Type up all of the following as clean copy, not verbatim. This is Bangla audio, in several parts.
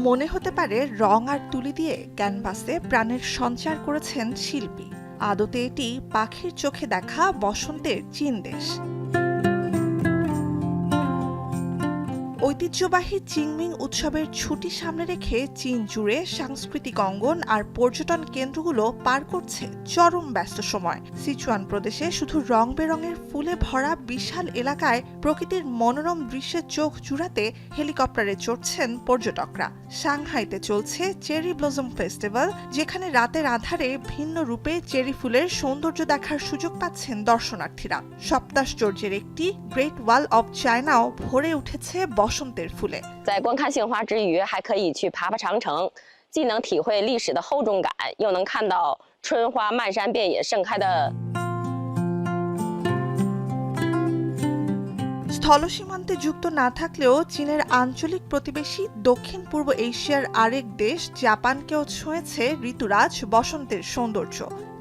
মনে হতে পারে রং আর তুলি দিয়ে ক্যানভাসে প্রাণের সঞ্চার করেছেন শিল্পী। আদতে এটি পাখির চোখে দেখা বসন্তের চীন দেশ। ঐতিহ্যবাহী চিংমিং উৎসবের ছুটি সামনে রেখে চীন জুড়ে সাংস্কৃতিক অঙ্গন আর পর্যটন কেন্দ্রগুলো পার করছে চরম ব্যস্ত সময়। সিচুয়ান প্রদেশে শুধু রং বেরঙের ফুলে ভরা বিশাল এলাকায় প্রকৃতির মনোরম দৃশ্যে চোখ জুড়াতে হেলিকপ্টারে চড়ছেন পর্যটকরা। সাংহাইতে চলছে চেরি ব্লসম ফেস্টিভ্যাল, যেখানে রাতের আঁধারে ভিন্ন রূপে চেরি ফুলের সৌন্দর্য দেখার সুযোগ পাচ্ছেন দর্শনার্থীরা। সপ্তাশ্চর্যের একটি গ্রেট ওয়াল অব চায়নাও ভরে উঠেছে বসন্তের ফুলে।在观看杏花之余，还可以去爬爬长城，既能体会历史的厚重感，又能看到春花漫山遍野盛开的。স্থলসীমান্তে যুক্ত না থাকলেও চীনের আঞ্চলিক প্রতিবেশী দক্ষিণ পূর্ব এশিয়ার আরেক দেশ জাপানকেও ছুঁয়েছে ঋতুরাজ বসন্তের সৌন্দর্য,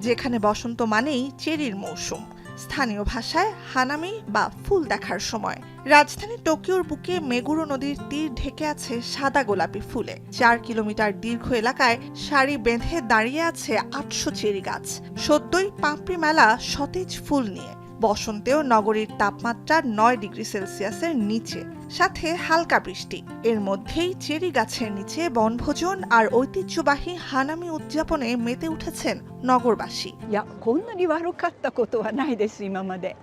যেখানে বসন্ত মানেই চেরির মৌসুম, স্থানীয় ভাষায় হানামি বা ফুল দেখার সময়। রাজধানী টোকিওর বুকে মেগুরো নদীর তীর ঢেকে আছে সাদা গোলাপি ফুলে। ৪ কিলোমিটার দীর্ঘ এলাকায় সারি বেঁধে দাঁড়িয়ে আছে ৮০০ চেরি গাছ, সদ্যই পাপড়ি মেলা সতেজ ফুল নিয়ে। বসন্তেও নগরীর তাপমাত্রা ৯ ডিগ্রি সেলসিয়াসের নিচে, সাথে হালকা বৃষ্টি। এর মধ্যেই চেরি গাছের নিচে বনভোজন আর ঐতিহ্যবাহী হানামি উদযাপনে মেতে উঠেছেন নগরবাসী। いやこんなに悪かったことはないです今まで。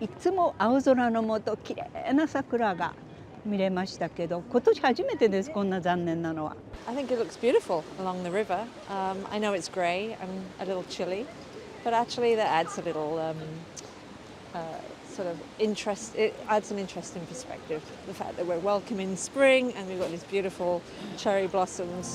いつも青空の下綺麗な桜が見れましたけど、今年初めてですこんな残念なのは。I think it looks beautiful along the river. I know it's grey and a little chilly, but actually that adds a little sort of interest. It adds an interesting perspective. The fact that we're welcoming spring and we've got these beautiful cherry blossoms.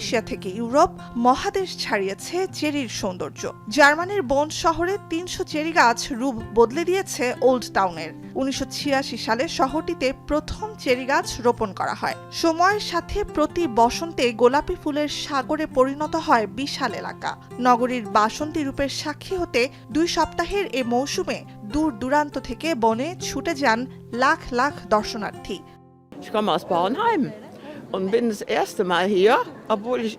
Asia থেকে ইউরোপ মহাদেশ ছাড়িয়েছে চেরির সৌন্দর্য। জার্মানির বন শহরে ৩০০ চেরি গাছ রূপ বদলে দিয়েছে ওল্ড টাউনের। ১৯৮৬ সালে শহরটিতে প্রথম চেরি গাছ রোপণ করা হয়। সময়ের সাথে প্রতি বসন্তে গোলাপি ফুলের সাগরে পরিণত হয় বিশাল এলাকা। নগরীর বাসন্তী রূপের সাক্ষী হতে ২ সপ্তাহের এ মৌসুমে দূর দূরান্ত থেকে বনে ছুটে যান লাখ লাখ দর্শনার্থী। Ich komme aus Bornheim und bin das erste Mal hier, obwohl ich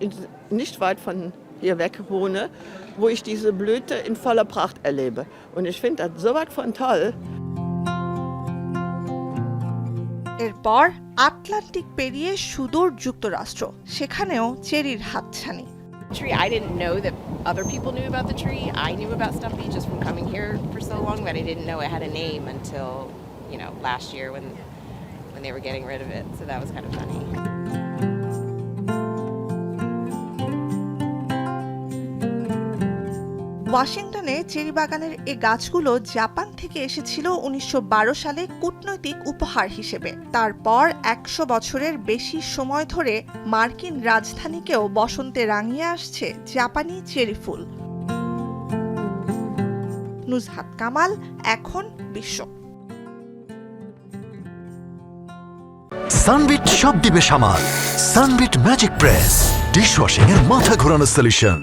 nicht weit von hier weg wohne, wo ich diese Blüte in voller Pracht erlebe. Und ich finde das so was von toll. এরপর আটলান্টিক পেরিয়ে সুদূর যুক্তরাষ্ট্র, সেখানেও চেরির হাতছানি। Tree. I didn't know that other people knew about the tree. I knew about Stumpy just from coming here for so long, but I didn't know it had a name until, last year when they were getting rid of it. So that was kind of funny. ওয়াশিংটনে চেরি বাগানের এ গাছগুলো জাপান থেকে এসেছিল ১৯১২ সালে কূটনৈতিক উপহার হিসেবে। তারপর ১০০ বছরের বেশি সময় ধরে মার্কিন রাজধানীকেও বসন্তে রাঙিয়ে আসছে জাপানি চেরি ফুল। নুজহাত কামাল, এখন বিশ্ব। সানবিট সব দিবে সামাল। সানবিট ম্যাজিক প্রেস ডিশওয়াশিং এর মাথা ঘোরানো সলিউশন।